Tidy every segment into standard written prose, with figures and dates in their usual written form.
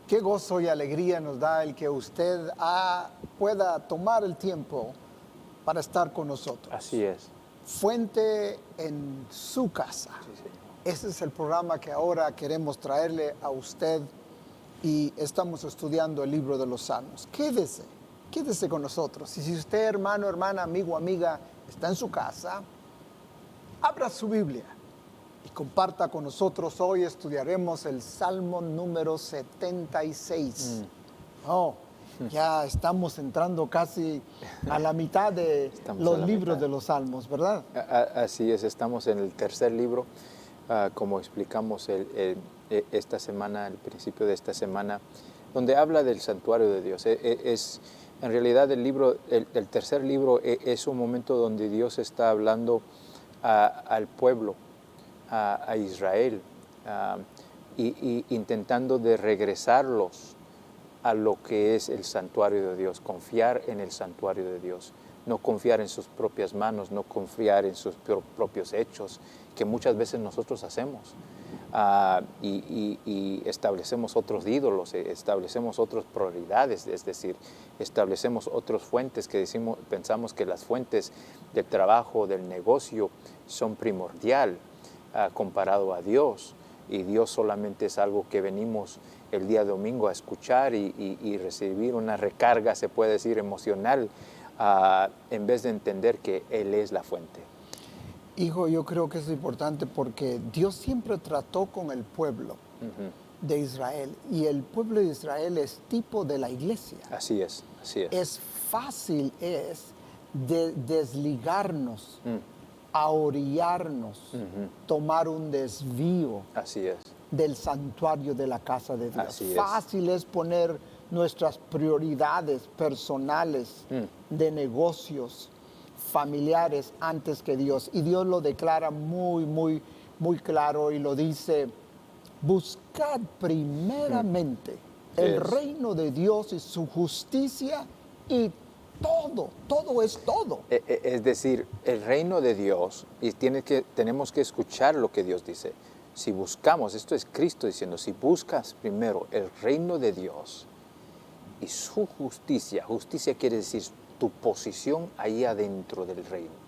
Qué gozo y alegría nos da el que usted pueda tomar el tiempo para estar con nosotros. Así es. Fuente en su casa. Sí, Señor. Ese es el programa que ahora queremos traerle a usted y estamos estudiando el libro de los Salmos. Quédese con nosotros. Y si usted, hermano, hermana, amigo, amiga, está en su casa, abra su Biblia y comparta con nosotros. Hoy estudiaremos el Salmo número 76. Ya estamos entrando casi a la mitad de los libros de los Salmos, ¿verdad? Así es, estamos en el tercer libro, como explicamos esta semana, al principio de esta semana, donde habla del santuario de Dios. En realidad el tercer libro es un momento donde Dios está hablando al pueblo, a Israel, y intentando de regresarlos a lo que es el santuario de Dios, confiar en el santuario de Dios, no confiar en sus propias manos, no confiar en sus propios hechos, que muchas veces nosotros hacemos, y establecemos otros ídolos, establecemos otras prioridades, es decir, establecemos otras fuentes que pensamos que las fuentes del trabajo, del negocio, son primordial comparado a Dios. Y Dios solamente es algo que venimos el día domingo a escuchar y recibir una recarga, se puede decir, emocional, en vez de entender que Él es la fuente. Hijo, yo creo que es importante porque Dios siempre trató con el pueblo de Israel, y el pueblo de Israel es tipo de la iglesia. Así es, así es. Es fácil de desligarnos, a orillarnos, tomar un desvío. Así es. Del santuario de la casa de Dios. Así Fácil es poner nuestras prioridades personales, de negocios, familiares, antes que Dios. Y Dios lo declara muy, muy, muy claro y lo dice: buscad primeramente el reino de Dios y su justicia, y todo es todo. Es decir, el reino de Dios, y tenemos que escuchar lo que Dios dice. Si buscamos, esto es Cristo diciendo, si buscas primero el reino de Dios y su justicia quiere decir tu posición ahí adentro del reino.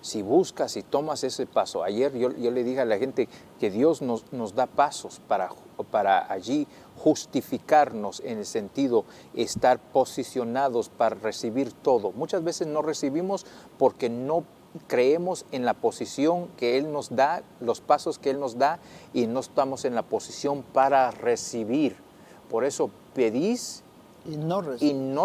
Si buscas y tomas ese paso, ayer yo le dije a la gente que Dios nos da pasos para allí justificarnos, en el sentido estar posicionados para recibir todo. Muchas veces no recibimos porque no creemos en la posición que Él nos da, los pasos que Él nos da, y no estamos en la posición para recibir. Por eso pedís y no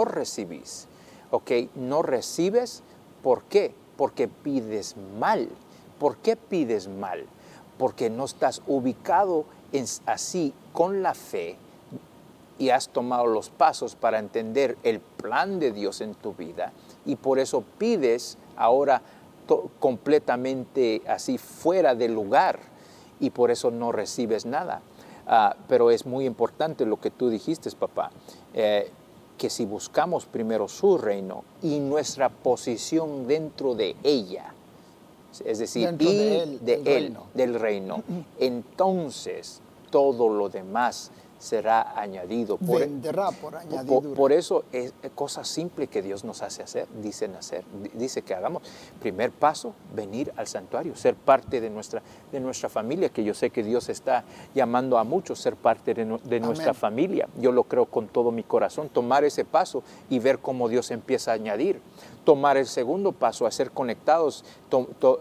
recibís. ¿Ok? No recibes. ¿Por qué? Porque pides mal. ¿Por qué pides mal? Porque no estás ubicado así con la fe y has tomado los pasos para entender el plan de Dios en tu vida. Y por eso pides ahora completamente así fuera del lugar, y por eso no recibes nada. Pero es muy importante lo que tú dijiste, papá, que si buscamos primero su reino y nuestra posición dentro de ella, es decir, del reino, entonces todo lo demás será añadido. Vendrá por añadidura. Por eso es cosa simple que Dios nos hace hacer, dice que hagamos. Primer paso, venir al santuario, ser parte de nuestra familia, que yo sé que Dios está llamando a muchos ser parte de nuestra familia. Yo lo creo con todo mi corazón, tomar ese paso y ver cómo Dios empieza a añadir. Tomar el segundo paso, a ser conectados,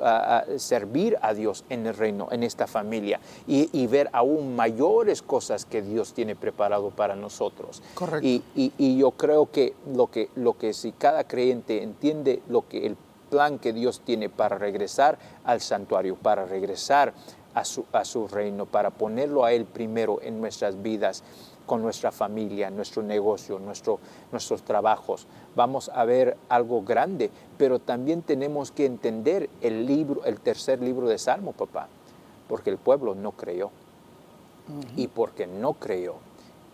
a servir a Dios en el reino, en esta familia, y ver aún mayores cosas que Dios tiene preparado para nosotros. Correcto. Y yo creo que lo que si cada creyente entiende el plan que Dios tiene para regresar al santuario, para regresar a su reino, para ponerlo a Él primero en nuestras vidas, con nuestra familia, nuestro negocio, nuestros trabajos, vamos a ver algo grande. Pero también tenemos que entender el tercer libro de Salmo, papá, porque el pueblo no creyó. Y porque no creyó,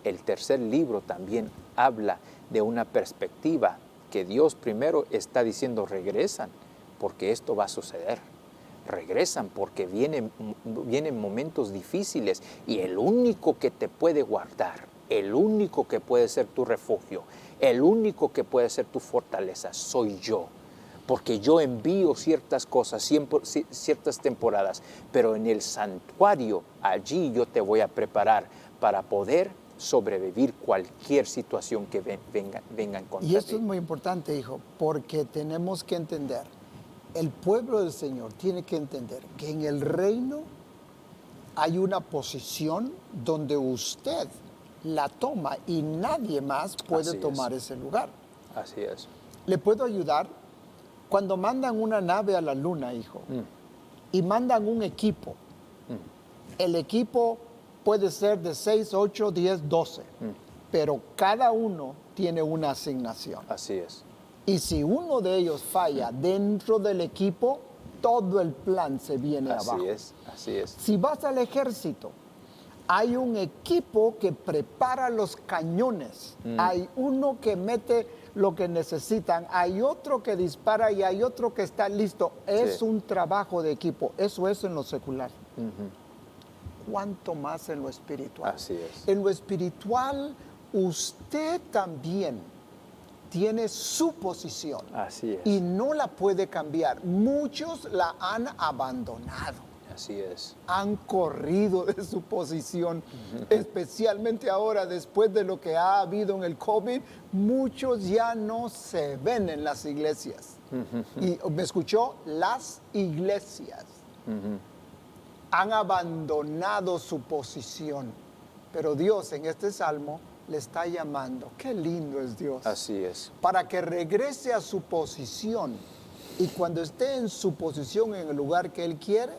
el tercer libro también habla de una perspectiva que Dios primero está diciendo: regresan, porque esto va a suceder. Regresan porque vienen momentos difíciles, y el único que te puede guardar, el único que puede ser tu refugio, el único que puede ser tu fortaleza, soy yo. Porque yo envío ciertas cosas, ciertas temporadas, pero en el santuario, allí yo te voy a preparar para poder sobrevivir cualquier situación que venga en contra Y esto de es ti. muy importante, hijo, porque tenemos que entender, el pueblo del Señor tiene que entender que en el reino hay una posición donde usted la toma y nadie más puede Así es. tomar ese lugar. Así es. ¿Le puedo ayudar? Cuando mandan una nave a la luna, hijo, y mandan un equipo, el equipo puede ser de 6, 8, 10, 12, pero cada uno tiene una asignación. Así es. Y si uno de ellos falla dentro del equipo, todo el plan se viene abajo. Así es. Así es. Si vas al ejército, hay un equipo que prepara los cañones, hay uno que mete lo que necesitan, hay otro que dispara y hay otro que está listo. Es Sí. un trabajo de equipo, eso es en lo secular. ¿Cuánto más en lo espiritual? Así es. En lo espiritual, usted también tiene su posición Así es. y no la puede cambiar. Muchos la han abandonado. Así es. Han corrido de su posición, especialmente ahora después de lo que ha habido en el COVID, muchos ya no se ven en las iglesias. Y me escuchó, las iglesias han abandonado su posición, pero Dios en este salmo le está llamando. Qué lindo es Dios. Así es. Para que regrese a su posición y cuando esté en su posición en el lugar que Él quiere,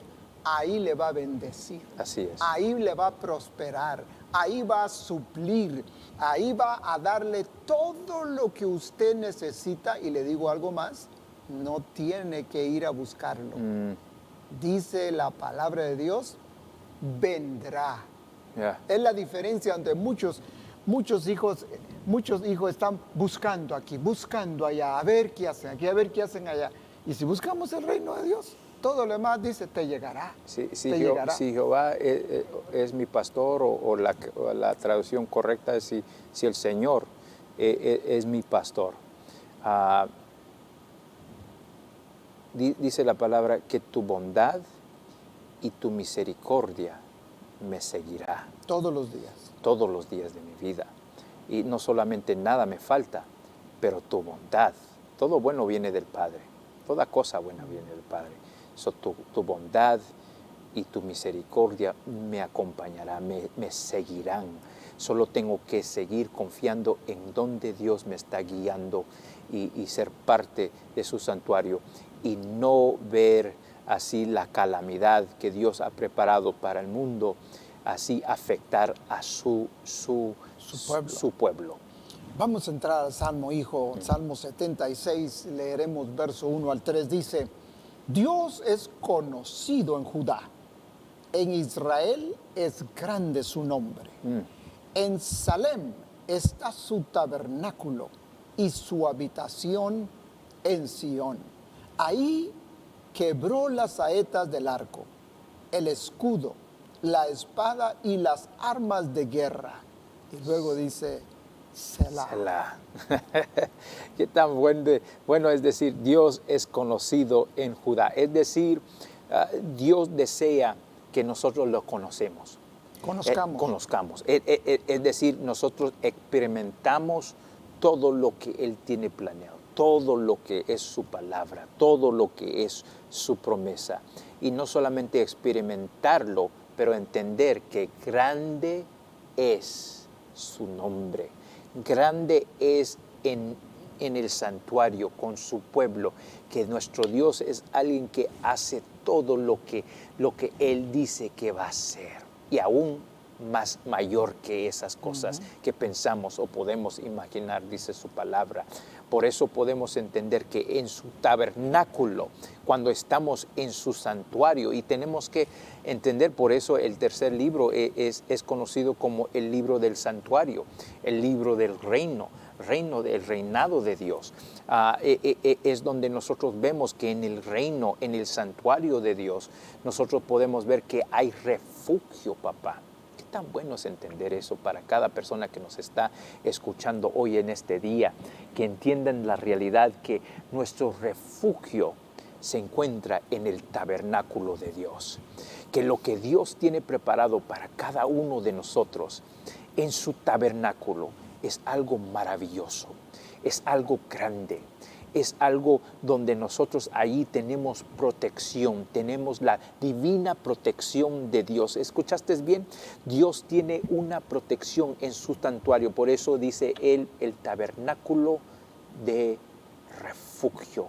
ahí le va a bendecir. Así es. Ahí le va a prosperar, ahí va a suplir, ahí va a darle todo lo que usted necesita. Y le digo algo más, no tiene que ir a buscarlo. Dice la palabra de Dios, vendrá. Yeah. Es la diferencia entre muchos hijos están buscando aquí, buscando allá, a ver qué hacen aquí, a ver qué hacen allá. Y si buscamos el reino de Dios, todo lo demás dice, te llegará. Si llegará. Jehová es mi pastor, o la traducción correcta es si el Señor es mi pastor. Dice la palabra que tu bondad y tu misericordia me seguirá Todos los días. todos los días de mi vida. Y no solamente nada me falta, pero tu bondad. Todo bueno viene del Padre. Toda cosa buena viene del Padre. Tu bondad y tu misericordia me acompañará, me seguirán. Solo tengo que seguir confiando en donde Dios me está guiando y ser parte de su santuario y no ver así la calamidad que Dios ha preparado para el mundo, así afectar a su pueblo. Vamos a entrar al Salmo, hijo. Salmo 76, leeremos verso 1 al 3. Dice, Dios es conocido en Judá. En Israel es grande su nombre. En Salem está su tabernáculo y su habitación en Sión. Ahí quebró las saetas del arco, el escudo, la espada y las armas de guerra. Y luego dice, Selah. Selah. Qué tan bueno es decir, Dios es conocido en Judá. Es decir, Dios desea que nosotros lo conocemos. Conozcamos. Es decir, nosotros experimentamos todo lo que Él tiene planeado, todo lo que es su palabra, todo lo que es su promesa. Y no solamente experimentarlo, pero entender que grande es su nombre. Grande es en el santuario con su pueblo, que nuestro Dios es alguien que hace todo lo que Él dice que va a hacer. Y aún más mayor que esas cosas que pensamos o podemos imaginar, dice su palabra. Por eso podemos entender que en su tabernáculo, cuando estamos en su santuario, y tenemos que entender, por eso el tercer libro es conocido como el libro del santuario, el libro del del reinado de Dios. Es donde nosotros vemos que en el reino, en el santuario de Dios, nosotros podemos ver que hay refugio, papá. tan bueno es entender eso para cada persona que nos está escuchando hoy en este día, que entiendan la realidad que nuestro refugio se encuentra en el tabernáculo de Dios, que lo que Dios tiene preparado para cada uno de nosotros en su tabernáculo es algo maravilloso, es algo grande, es algo donde nosotros ahí tenemos protección, tenemos la divina protección de Dios. ¿Escuchaste bien? Dios tiene una protección en su santuario, por eso dice él el tabernáculo de refugio.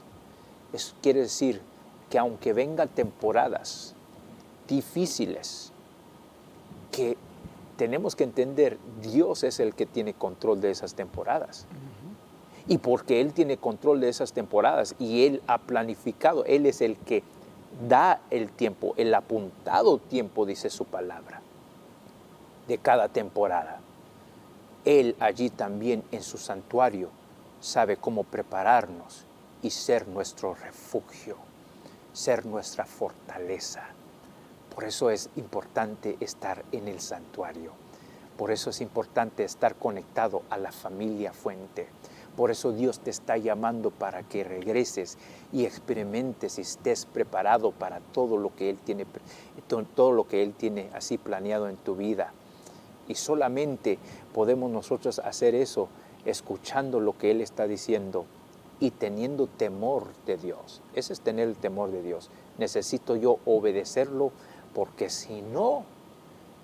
Eso quiere decir que aunque vengan temporadas difíciles, que tenemos que entender, Dios es el que tiene control de esas temporadas. Y porque Él tiene control de esas temporadas y Él ha planificado, Él es el que da el tiempo, el apuntado tiempo, dice su palabra, de cada temporada. Él allí también en su santuario sabe cómo prepararnos y ser nuestro refugio, ser nuestra fortaleza. Por eso es importante estar en el santuario. Por eso es importante estar conectado a la familia Fuente. Por eso Dios te está llamando para que regreses y experimentes y estés preparado para todo lo que Él tiene así planeado en tu vida. Y solamente podemos nosotros hacer eso escuchando lo que Él está diciendo y teniendo temor de Dios. Ese es tener el temor de Dios. Necesito yo obedecerlo, porque si no,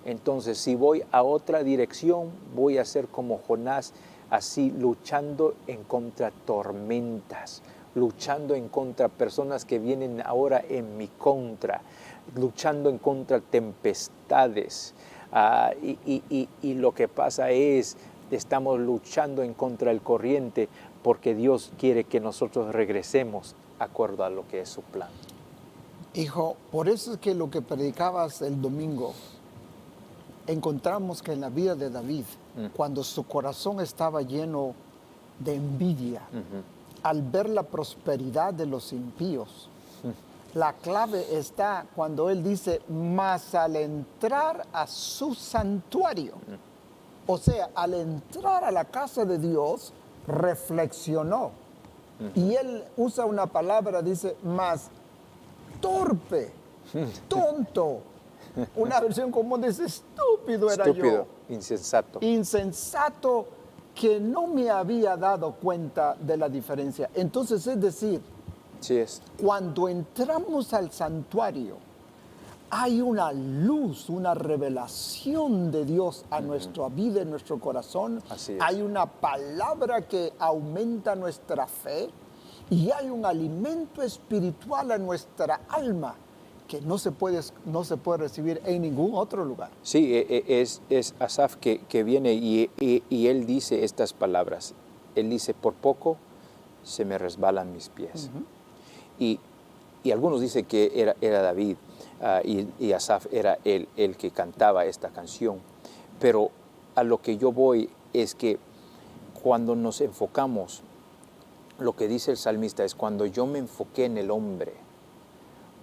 entonces si voy a otra dirección, voy a ser como Jonás, así luchando en contra tormentas, luchando en contra personas que vienen ahora en mi contra, luchando en contra tempestades. Y lo que pasa es, estamos luchando en contra del corriente porque Dios quiere que nosotros regresemos de acuerdo a lo que es su plan. Hijo, por eso es que lo que predicabas el domingo, encontramos que en la vida de David, cuando su corazón estaba lleno de envidia, al ver la prosperidad de los impíos, la clave está cuando él dice, mas al entrar a su santuario, o sea, al entrar a la casa de Dios, reflexionó. Y él usa una palabra, dice, mas torpe, tonto. Una versión común dice, estúpido era yo. Estúpido, insensato. Insensato, que no me había dado cuenta de la diferencia. Entonces, es decir, Sí es. cuando entramos al santuario, hay una luz, una revelación de Dios a nuestra vida, en nuestro corazón. Así es. Hay una palabra que aumenta nuestra fe y hay un alimento espiritual a nuestra alma que no se puede recibir en ningún otro lugar. Sí, es Asaf que viene y él dice estas palabras. Él dice, por poco se me resbalan mis pies. Y algunos dicen que era David y Asaf era el que cantaba esta canción. Pero a lo que yo voy es que cuando nos enfocamos, lo que dice el salmista es cuando yo me enfoqué en el hombre,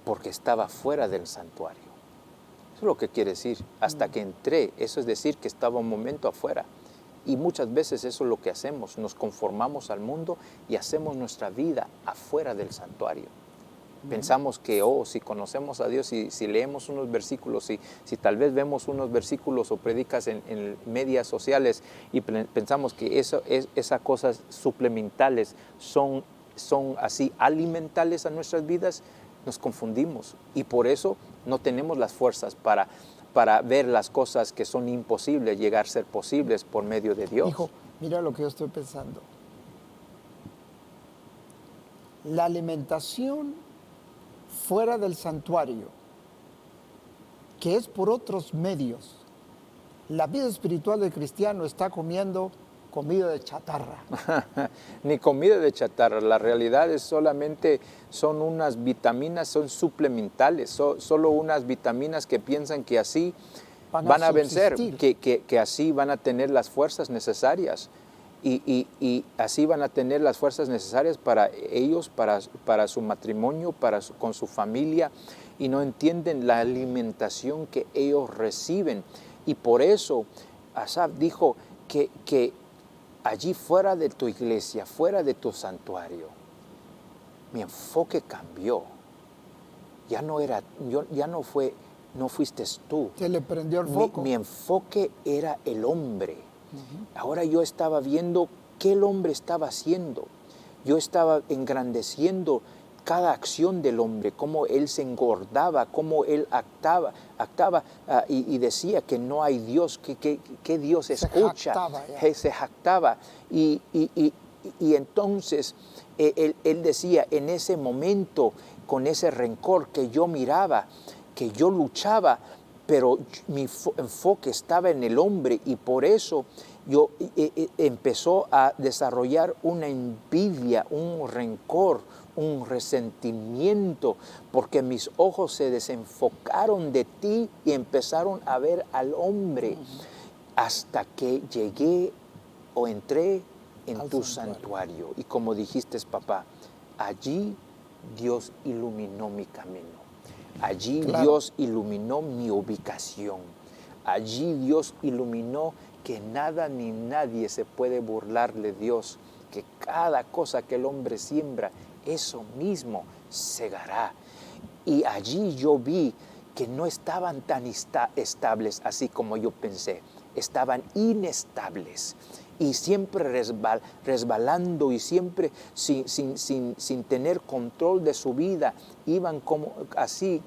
porque estaba fuera del santuario. Eso es lo que quiere decir. Hasta que entré, eso es decir que estaba un momento afuera. Y muchas veces eso es lo que hacemos. Nos conformamos al mundo y hacemos nuestra vida afuera del santuario. Pensamos que, si conocemos a Dios, si leemos unos versículos, si tal vez vemos unos versículos o predicas en medias sociales y pensamos que esas cosas suplementales son así alimentales a nuestras vidas, nos confundimos y por eso no tenemos las fuerzas para ver las cosas que son imposibles llegar a ser posibles por medio de Dios. Hijo, mira lo que yo estoy pensando. La alimentación fuera del santuario, que es por otros medios, la vida espiritual del cristiano está comiendo comida de chatarra. Ni comida de chatarra, la realidad es solamente son unas vitaminas, son suplementales, solo unas vitaminas que piensan que así van a vencer, que así van a tener las fuerzas necesarias y así van a tener las fuerzas necesarias para ellos, para su matrimonio, con su familia, y no entienden la alimentación que ellos reciben, Y por eso Asaf dijo que allí fuera de tu iglesia, fuera de tu santuario, mi enfoque cambió. Ya no era, no fuiste tú. Se le prendió el foco. Mi enfoque era el hombre. Ahora yo estaba viendo qué el hombre estaba haciendo. Yo estaba engrandeciendo cada acción del hombre, cómo él se engordaba, cómo él actaba y decía que no hay Dios, que Dios escucha. Se jactaba. Y entonces él decía, en ese momento, con ese rencor que yo miraba, que yo luchaba, pero mi enfoque estaba en el hombre, y por eso yo empezó a desarrollar una envidia, un rencor, un resentimiento, porque mis ojos se desenfocaron de ti y empezaron a ver al hombre, hasta que llegué o entré en tu santuario. Y como dijiste, papá, allí Dios iluminó mi camino. Allí Dios iluminó mi ubicación. Allí Dios iluminó que nada ni nadie se puede burlar de Dios, que cada cosa que el hombre siembra, eso mismo segará. Y allí yo vi que no estaban tan estables así como yo pensé, estaban inestables. Y siempre resbalando, y siempre sin tener control de su vida, iban como así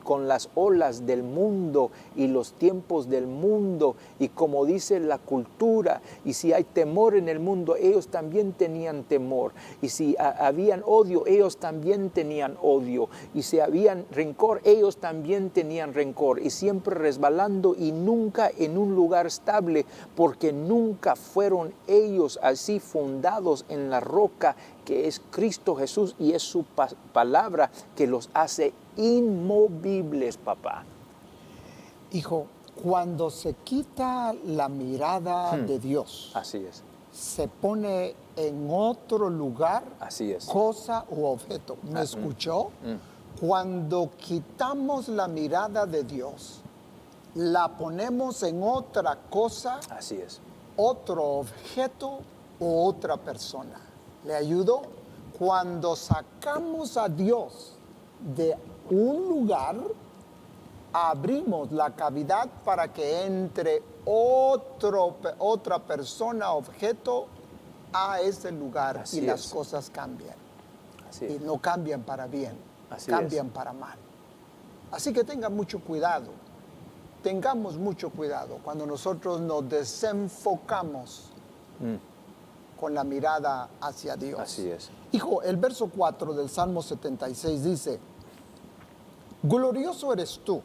con las olas del mundo y los tiempos del mundo, y como dice la cultura, y si hay temor en el mundo, ellos también tenían temor, y si habían odio, ellos también tenían odio, y si habían rencor, ellos también tenían rencor, y siempre resbalando y nunca en un lugar estable, porque nunca fueron ellos así fundados en la roca que es Cristo Jesús, y es su palabra que los hace inmovibles, papá. Hijo, cuando se quita la mirada de Dios, así es, se pone en otro lugar, así es, cosa u objeto. ¿Me escuchó? Cuando quitamos la mirada de Dios, la ponemos en otra cosa, así es, otro objeto o otra persona. ¿Le ayudo? Cuando sacamos a Dios de un lugar, abrimos la cavidad para que entre otra persona, objeto, a ese lugar. Así y las cosas cambian. Así y es. No cambian para bien, Así cambian es. para mal. Así que tengan mucho cuidado. Tengamos mucho cuidado cuando nosotros nos desenfocamos con la mirada hacia Dios. Así es. Hijo, el verso 4 del Salmo 76 dice: glorioso eres tú,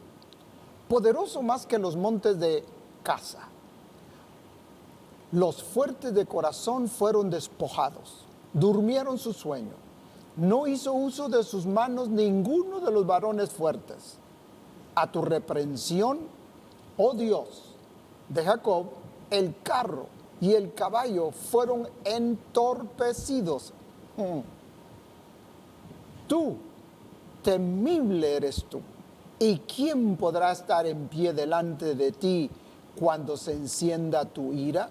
poderoso más que los montes de Casa. Los fuertes de corazón fueron despojados, durmieron su sueño. No hizo uso de sus manos ninguno de los varones fuertes. A tu reprensión, oh Dios de Jacob, el carro y el caballo fueron entorpecidos. Tú, temible eres tú. ¿Y quién podrá estar en pie delante de ti cuando se encienda tu ira?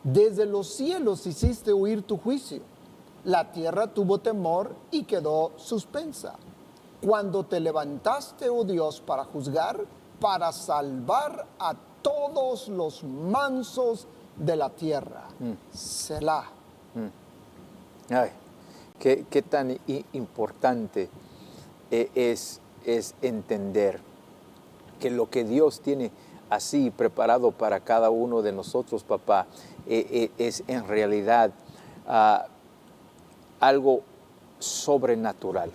Desde los cielos hiciste huir tu juicio. La tierra tuvo temor y quedó suspensa. Cuando te levantaste, oh Dios, para juzgar, para salvar a todos los mansos de la tierra. Selah. Ay, qué tan importante es entender que lo que Dios tiene así preparado para cada uno de nosotros, papá, es en realidad algo sobrenatural.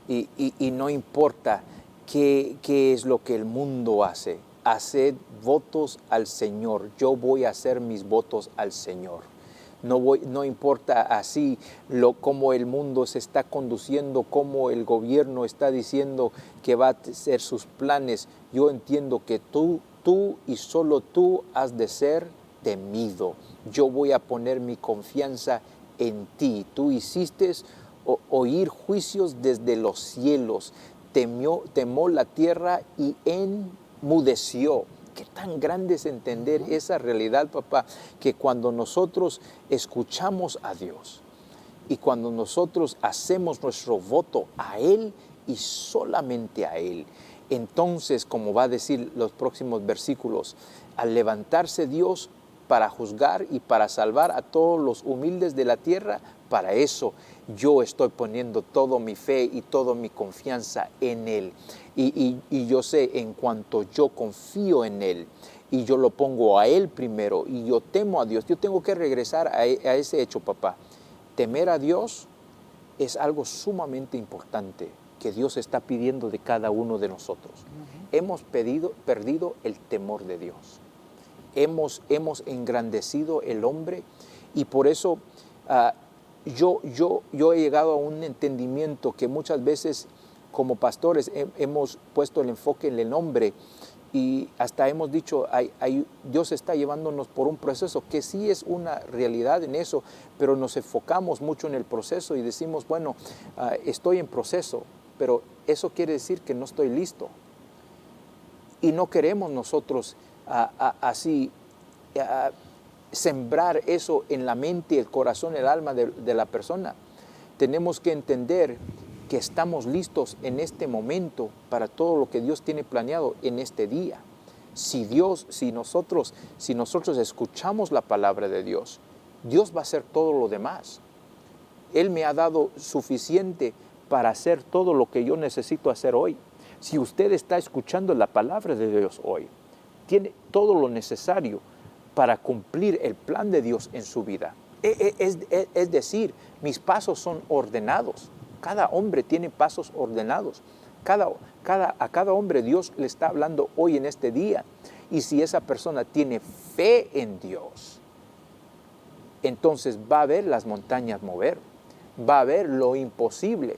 Y no importa qué es lo que el mundo hace. Haced votos al Señor. Yo voy a hacer mis votos al Señor. No importa así cómo el mundo se está conduciendo, cómo el gobierno está diciendo que va a hacer sus planes. Yo entiendo que tú y solo tú has de ser temido. Yo voy a poner mi confianza en ti. Tú hiciste oír juicios desde los cielos. Temó la tierra y enmudeció. Qué tan grande es entender esa realidad, papá, que cuando nosotros escuchamos a Dios y cuando nosotros hacemos nuestro voto a Él y solamente a Él, entonces, como va a decir los próximos versículos, al levantarse Dios para juzgar y para salvar a todos los humildes de la tierra, para eso yo estoy poniendo toda mi fe y toda mi confianza en Él. Y yo sé, en cuanto yo confío en Él y yo lo pongo a Él primero y yo temo a Dios, yo tengo que regresar a ese hecho, papá. Temer a Dios es algo sumamente importante que Dios está pidiendo de cada uno de nosotros. Hemos perdido el temor de Dios. Hemos engrandecido el hombre y por eso yo he llegado a un entendimiento que muchas veces como pastores hemos puesto el enfoque en el hombre y hasta hemos dicho, Dios está llevándonos por un proceso, que sí es una realidad en eso, pero nos enfocamos mucho en el proceso y decimos, bueno, estoy en proceso, pero eso quiere decir que no estoy listo. Y no queremos nosotros así sembrar eso en la mente, el corazón, el alma de la persona. Tenemos que entender que estamos listos en este momento para todo lo que Dios tiene planeado en este día. Si nosotros escuchamos la palabra de Dios, Dios va a hacer todo lo demás. Él me ha dado suficiente para hacer todo lo que yo necesito hacer hoy. Si usted está escuchando la palabra de Dios hoy, tiene todo lo necesario para cumplir el plan de Dios en su vida. Es decir, mis pasos son ordenados. Cada hombre tiene pasos ordenados. A cada hombre Dios le está hablando hoy en este día. Y si esa persona tiene fe en Dios, entonces va a ver las montañas mover. Va a ver lo imposible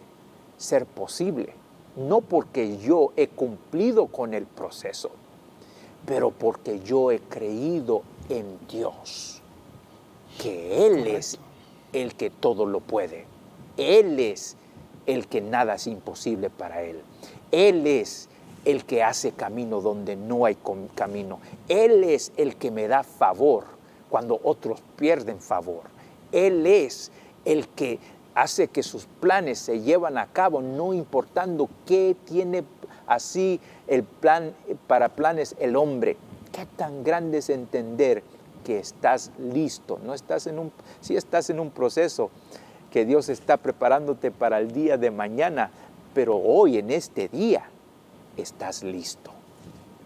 ser posible. No porque yo he cumplido con el proceso, pero porque yo he creído en Dios, que Él es el que todo lo puede. Él es el que nada es imposible para Él. Él es el que hace camino donde no hay camino. Él es el que me da favor cuando otros pierden favor. Él es el que hace que sus planes se llevan a cabo, no importando qué tiene así el plan para planes el hombre. Qué tan grande es entender que estás listo. Sí estás en un proceso que Dios está preparándote para el día de mañana, pero hoy en este día estás listo.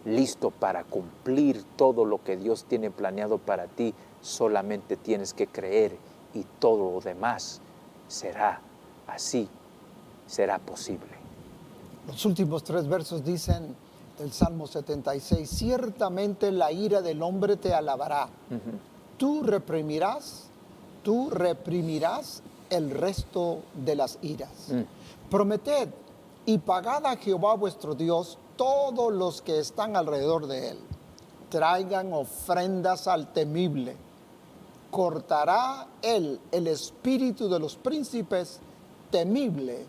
Listo para cumplir todo lo que Dios tiene planeado para ti. Solamente tienes que creer y todo lo demás será así, será posible. Los últimos 3 versos dicen del Salmo 76, ciertamente la ira del hombre te alabará. Tú reprimirás el resto de las iras. Prometed y pagad a Jehová vuestro Dios todos los que están alrededor de él. Traigan ofrendas al temible. Cortará él el espíritu de los príncipes, temible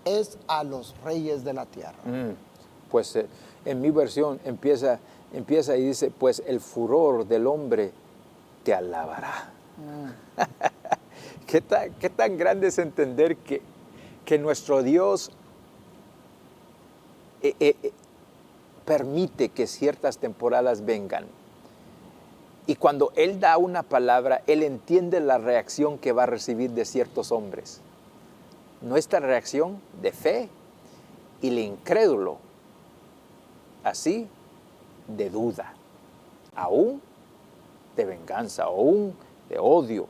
es a los reyes de la tierra. Pues en mi versión empieza y dice, pues el furor del hombre te alabará. ¿Qué tan grande es entender que nuestro Dios permite que ciertas temporadas vengan? Y cuando Él da una palabra, Él entiende la reacción que va a recibir de ciertos hombres. Nuestra reacción de fe y el incrédulo, así de duda, aún de venganza, aún de odio.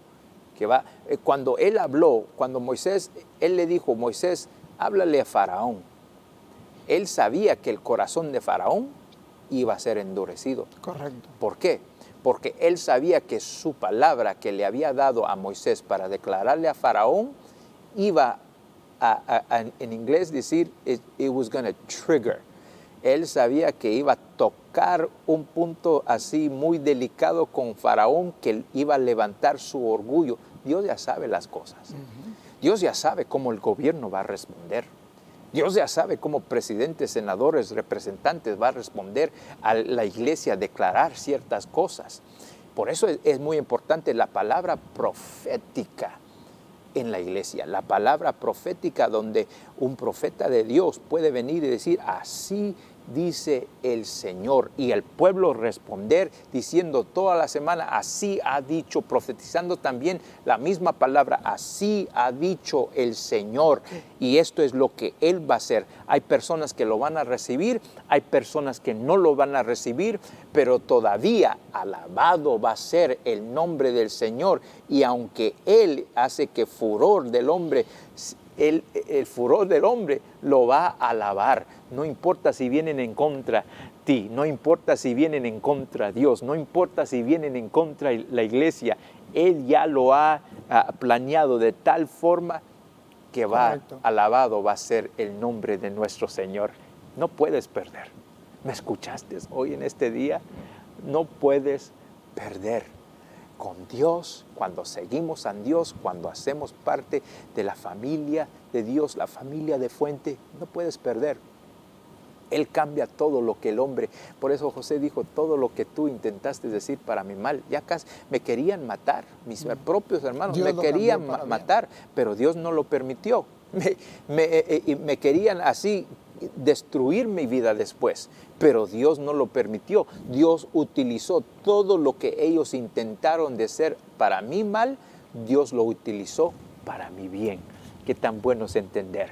Cuando Él habló, cuando Moisés, Él le dijo, Moisés, háblale a Faraón. Él sabía que el corazón de Faraón iba a ser endurecido. Correcto. ¿Por qué? Porque él sabía que su palabra que le había dado a Moisés para declararle a Faraón iba en inglés decir, it was going to trigger. Él sabía que iba a tocar un punto así muy delicado con Faraón, que iba a levantar su orgullo. Dios ya sabe las cosas. Dios ya sabe cómo el gobierno va a responder. Dios ya sabe cómo presidentes, senadores, representantes va a responder a la iglesia, declarar ciertas cosas. Por eso es muy importante la palabra profética en la iglesia, la palabra profética donde un profeta de Dios puede venir y decir, así dice el Señor, y el pueblo responder diciendo toda la semana, así ha dicho, profetizando también la misma palabra, así ha dicho el Señor, y esto es lo que Él va a hacer. Hay personas que lo van a recibir, hay personas que no lo van a recibir, pero todavía alabado va a ser el nombre del Señor, y aunque Él hace que furor del hombre, el furor del hombre lo va a alabar. No importa si vienen en contra ti, no importa si vienen en contra Dios, no importa si vienen en contra la iglesia. Él ya lo ha planeado de tal forma que alabado va a ser el nombre de nuestro Señor. No puedes perder. ¿Me escuchaste hoy en este día? No puedes perder. Con Dios, cuando seguimos a Dios, cuando hacemos parte de la familia de Dios, la familia de Fuente, no puedes perder. Él cambia todo lo que el hombre, por eso José dijo, todo lo que tú intentaste decir para mi mal, ya casi me querían matar, mis propios hermanos Dios me querían matar, pero Dios no lo permitió. Me querían así destruir mi vida después, pero Dios no lo permitió. Dios utilizó todo lo que ellos intentaron de hacer para mi mal, Dios lo utilizó para mi bien. Qué tan bueno es entender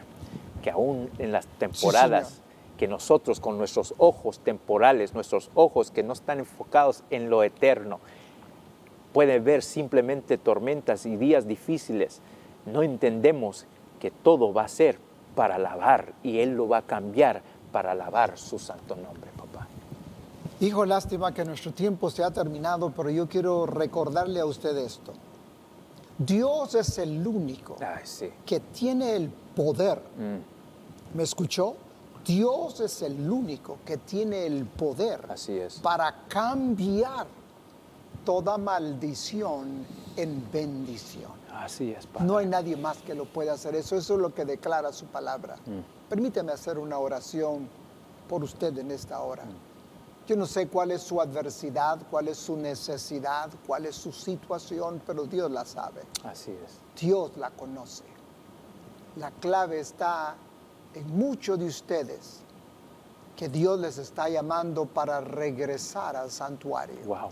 que aún en las temporadas que nosotros con nuestros ojos temporales, nuestros ojos que no están enfocados en lo eterno, pueden ver simplemente tormentas y días difíciles, no entendemos que todo va a ser para alabar, y Él lo va a cambiar para alabar su santo nombre, papá. Hijo, lástima que nuestro tiempo se ha terminado, pero yo quiero recordarle a usted esto. Dios es el único que tiene el poder. ¿Me escuchó? Dios es el único que tiene el poder para cambiar toda maldición en bendición. Así es, Padre. No hay nadie más que lo pueda hacer eso. Eso es lo que declara su palabra. Permíteme hacer una oración por usted en esta hora. Yo no sé cuál es su adversidad, cuál es su necesidad, cuál es su situación, pero Dios la sabe. Así es. Dios la conoce. La clave está en muchos de ustedes que Dios les está llamando para regresar al santuario. Wow.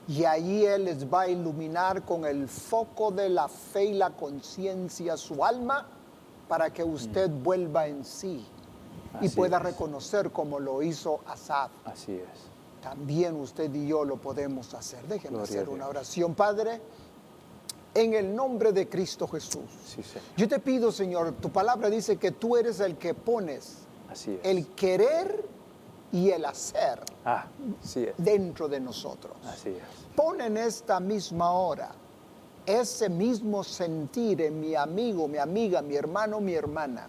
Y ahí Él les va a iluminar con el foco de la fe y la conciencia su alma para que usted vuelva en sí y pueda reconocer como lo hizo Asaf. Así es. También usted y yo lo podemos hacer. Déjenme hacer una oración. Padre, en el nombre de Cristo Jesús, yo te pido, Señor, tu palabra dice que tú eres el que pones el querer y el hacer dentro de nosotros. Así es. Pon en esta misma hora ese mismo sentir en mi amigo, mi amiga, mi hermano, mi hermana,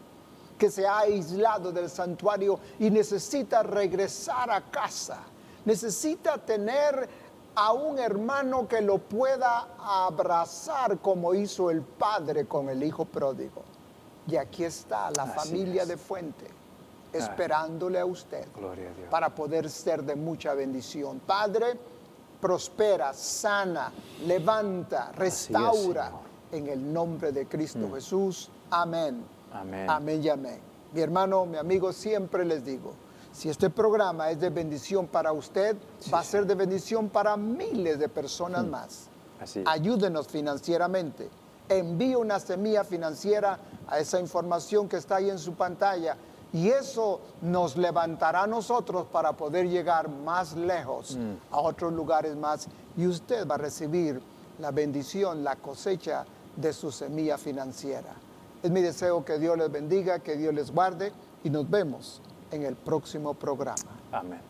que se ha aislado del santuario y necesita regresar a casa. Necesita tener a un hermano que lo pueda abrazar como hizo el padre con el hijo pródigo. Y aquí está la familia de Fuente, esperándole a usted para poder ser de mucha bendición. Padre, prospera, sana, levanta, restaura en el nombre de Cristo Jesús. Amén. Amén. Amén y amén. Mi hermano, mi amigo, siempre les digo, si este programa es de bendición para usted, va a ser de bendición para miles de personas más. Ayúdenos financieramente. Envíe una semilla financiera a esa información que está ahí en su pantalla, y eso nos levantará a nosotros para poder llegar más lejos, a otros lugares más, y usted va a recibir la bendición, la cosecha de su semilla financiera. Es mi deseo que Dios les bendiga, que Dios les guarde, y nos vemos en el próximo programa. Amén.